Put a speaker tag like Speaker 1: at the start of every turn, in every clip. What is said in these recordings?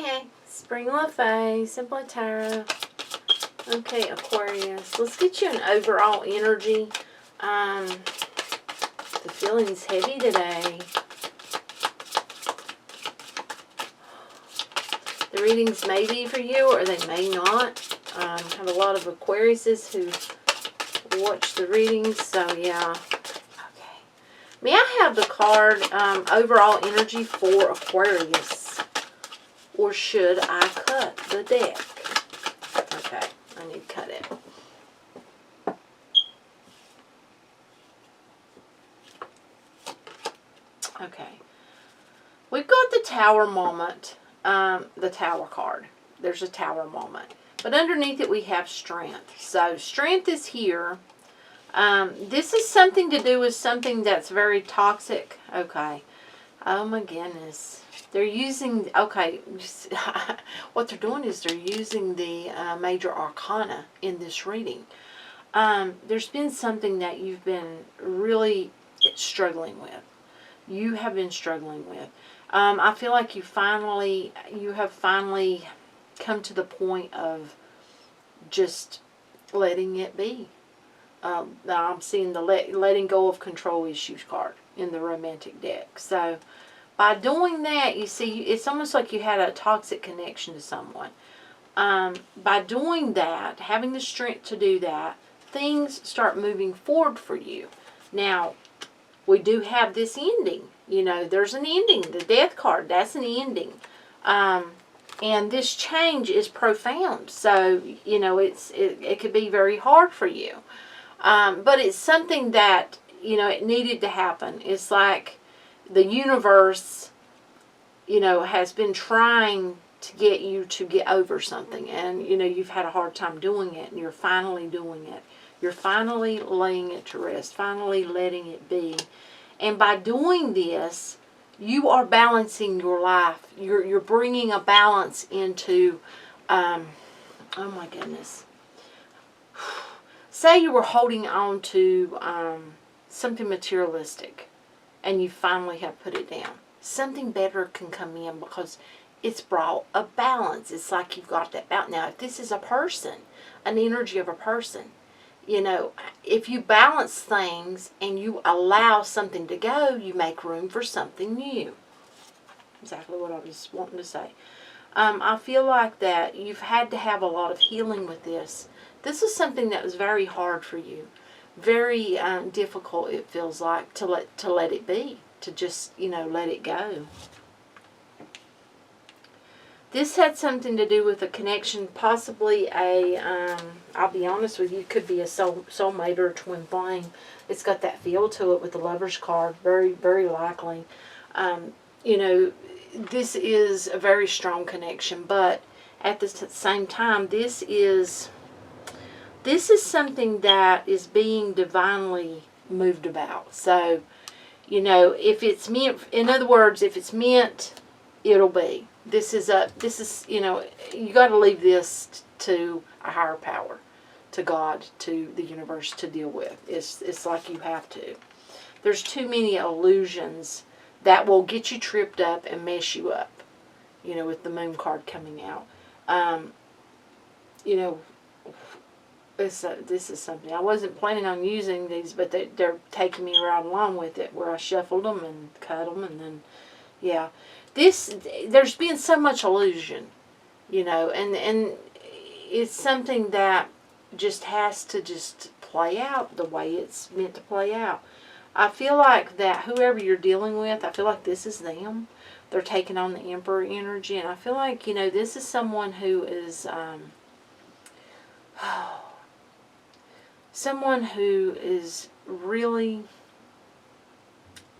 Speaker 1: Hey, Spring Lafay, Simply Tarot. Okay, Aquarius, let's get you an overall energy. The feeling's heavy today. The readings may be for you, or they may not. I have a lot of Aquariuses who watch the readings, so yeah. Okay. May I have the card, overall energy for Aquarius? Or should I cut the deck? Okay, I need to cut it. Okay. We've got the Tower moment, the Tower card. There's a Tower moment. But underneath it we have Strength. So Strength is here. This is something to do with something that's very toxic. Okay. Oh my goodness. They're using, okay, what they're doing is they're using the major arcana in this reading. There's been something that you've been really struggling with. You have been struggling with. I feel like you have finally come to the point of just letting it be. I'm seeing the letting go of control issues card in the romantic deck. So by doing that, you see, it's almost like you had a toxic connection to someone. By doing that, having the strength to do that, things start moving forward for you. Now, we do have this ending. You know, there's an ending. The Death card, that's an ending. And this change is profound. So, you know, it could be very hard for you. But it's something that, you know, it needed to happen. It's like the universe, you know, has been trying to get you to get over something. And, you know, you've had a hard time doing it. And you're finally doing it. You're finally laying it to rest. Finally letting it be. And by doing this, you are balancing your life. You're bringing a balance into, oh my goodness. Say you were holding on to something materialistic and you finally have put it down. Something better can come in because it's brought a balance. It's like you've got that balance. Now, if this is a person, an energy of a person, you know, if you balance things and you allow something to go, you make room for something new. Exactly what I was wanting to say. I feel like that you've had to have a lot of healing with this. This is something that was very hard for you. Very difficult, it feels like, to let it be. To just, you know, let it go. This had something to do with a connection, possibly I'll be honest with you, could be a soulmate or a twin flame. It's got that feel to it with the Lover's card, very, very likely. You know, this is a very strong connection, but at the same time, this is something that is being divinely moved about. So, you know, if it's meant, in other words, if it's meant, it'll be. This is, you know, you got to leave this to a higher power, to God, to the universe to deal with. It's like you have to. There's too many illusions that will get you tripped up and mess you up, you know, with the Moon card coming out. You know, this is something. I wasn't planning on using these, but they're taking me right along with it, where I shuffled them and cut them, and then, yeah. There's been so much illusion, you know, and it's something that just has to just play out the way it's meant to play out. I feel like that whoever you're dealing with, I feel like this is them. They're taking on the Emperor energy, and I feel like, you know, this is someone who is, someone who is really,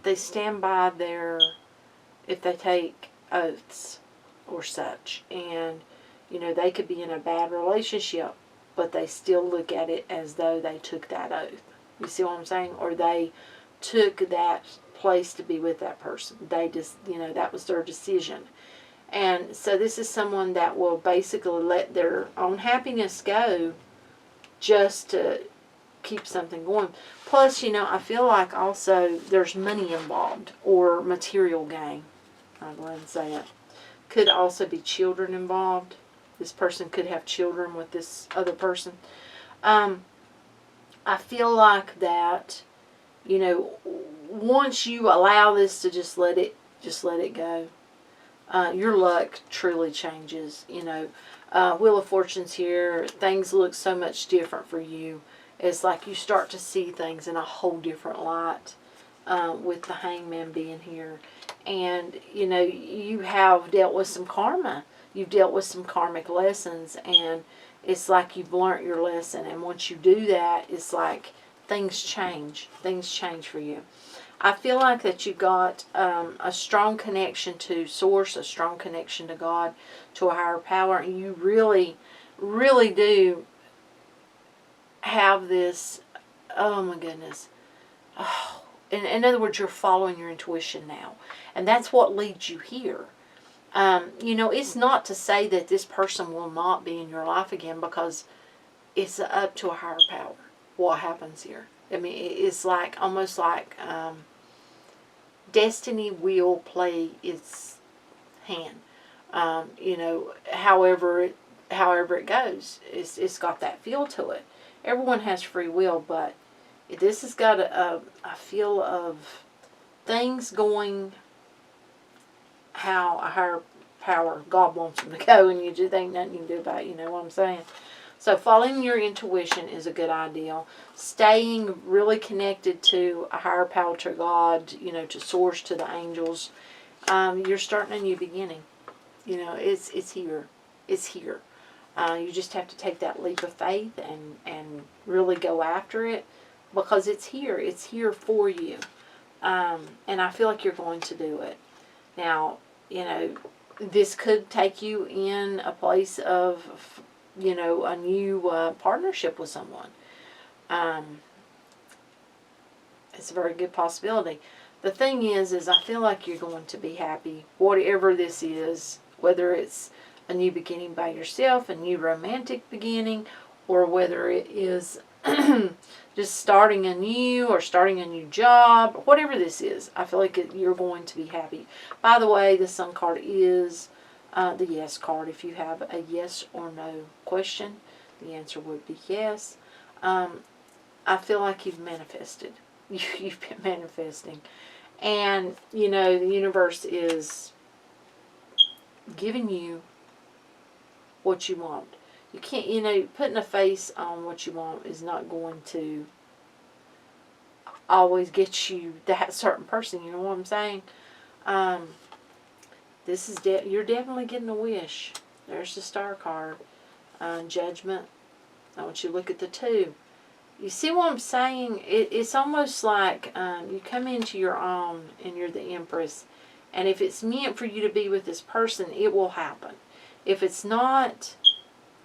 Speaker 1: they stand by their, if they take oaths or such, and, you know, they could be in a bad relationship, but they still look at it as though they took that oath. You see what I'm saying? Or they took that place to be with that person. They just, you know, that was their decision. And so this is someone that will basically let their own happiness go just to keep something going. Plus, you know, I feel like also there's money involved or material gain. I'll go ahead and say it. Could also be children involved. This person could have children with this other person. I feel like that, you know, once you allow this to just let it go, your luck truly changes. You know, Wheel of Fortune's here. Things look so much different for you. It's like you start to see things in a whole different light with the Hangman being here. And, you know, you have dealt with some karma. You've dealt with some karmic lessons, and it's like you've learned your lesson. And once you do that, it's like things change. Things change for you. I feel like that you got a strong connection to Source, a strong connection to God, to a higher power, and you really, really do have this, oh my goodness, oh, in other words, you're following your intuition now, and that's what leads you here. You know, it's not to say that this person will not be in your life again, because it's up to a higher power what happens here. I mean, it's like, almost like destiny will play its hand. You know, however it goes, it's got that feel to it. Everyone has free will, but this has got a feel of things going how a higher power, God wants them to go, and you just ain't nothing you can do about it. You know what I'm saying? So following your intuition is a good idea. Staying really connected to a higher power, to God, you know, to Source, to the angels. You're starting a new beginning. You know, it's here. It's here. You just have to take that leap of faith and really go after it, because it's here. It's here for you. And I feel like you're going to do it. Now, you know, this could take you in a place of, you know, a new partnership with someone. It's a very good possibility. The thing is I feel like you're going to be happy, whatever this is, whether it's a new beginning by yourself, a new romantic beginning, or whether it is just starting anew or starting a new job, whatever this is. I feel like you're going to be happy. By the way, the Sun card is the yes card. If you have a yes or no question, the answer would be yes. I feel like you've manifested. You've been manifesting. And, you know, the universe is giving you what you want. You can't, you know, putting a face on what you want is not going to always get you that certain person. You know what I'm saying? This is you're definitely getting a wish. There's the Star card. Judgment. I want you to look at the 2. You see what I'm saying? It's almost like you come into your own and you're the Empress. And if it's meant for you to be with this person, it will happen. If it's not,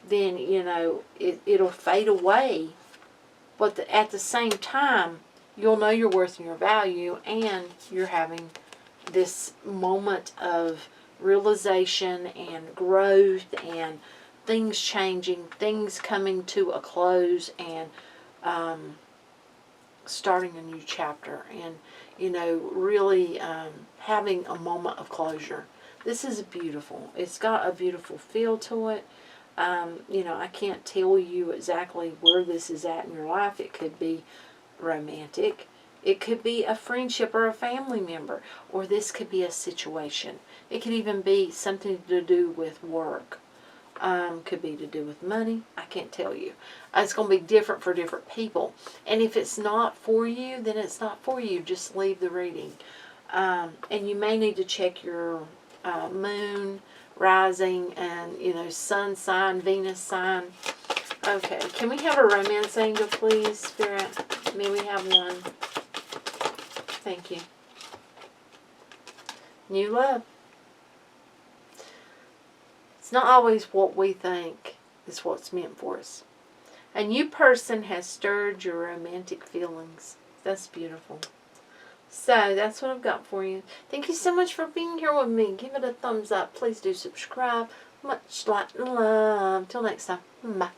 Speaker 1: then, you know, it'll fade away. But at the same time, you'll know your worth and your value, and you're having this moment of realization and growth and things changing, things coming to a close, and starting a new chapter, and, you know, really having a moment of closure. This is beautiful. It's got a beautiful feel to it. You know, I can't tell you exactly where this is at in your life. It could be romantic. It could be a friendship or a family member. Or this could be a situation. It could even be something to do with work. Could be to do with money. I can't tell you. It's going to be different for different people. And if it's not for you, then it's not for you. Just leave the reading. And you may need to check your moon, rising, and, you know, sun sign, Venus sign. Okay, can we have a romance angel, please, Spirit? May we have one? Thank you. New love. It's not always what we think is what's meant for us. A new person has stirred your romantic feelings. That's beautiful. So, that's what I've got for you. Thank you so much for being here with me. Give it a thumbs up. Please do subscribe. Much light and love. Till next time. Bye.